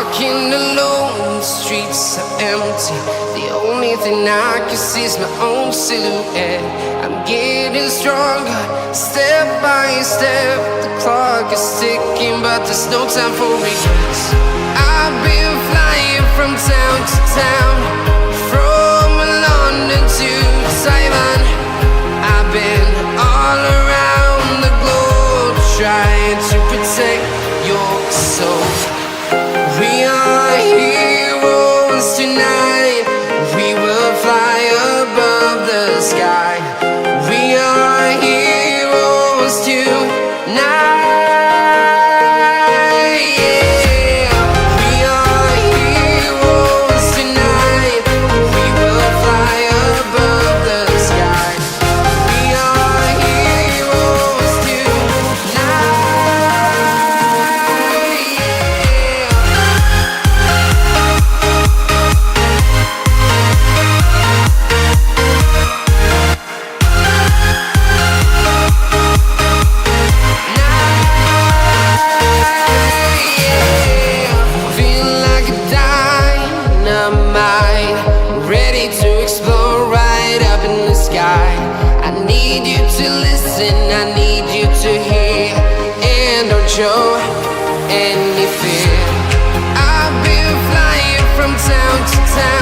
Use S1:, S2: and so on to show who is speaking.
S1: Walking alone, the streets are empty. The only thing I can see is my own silhouette. I'm getting stronger, step by step. The clock is ticking, but there's no time for regrets. I've been flying from town to town, from London to Taiwan. I've been all around the globe, trying to protect your soul. We are heroes tonight. We will fly above the sky. We are heroes tonight. Yeah. We are heroes tonight. We will fly above the sky. We are heroes tonight. Ready to explore right up in the sky. I need you to listen, I need you to hear, and don't show any fear. I've been flying from town to town.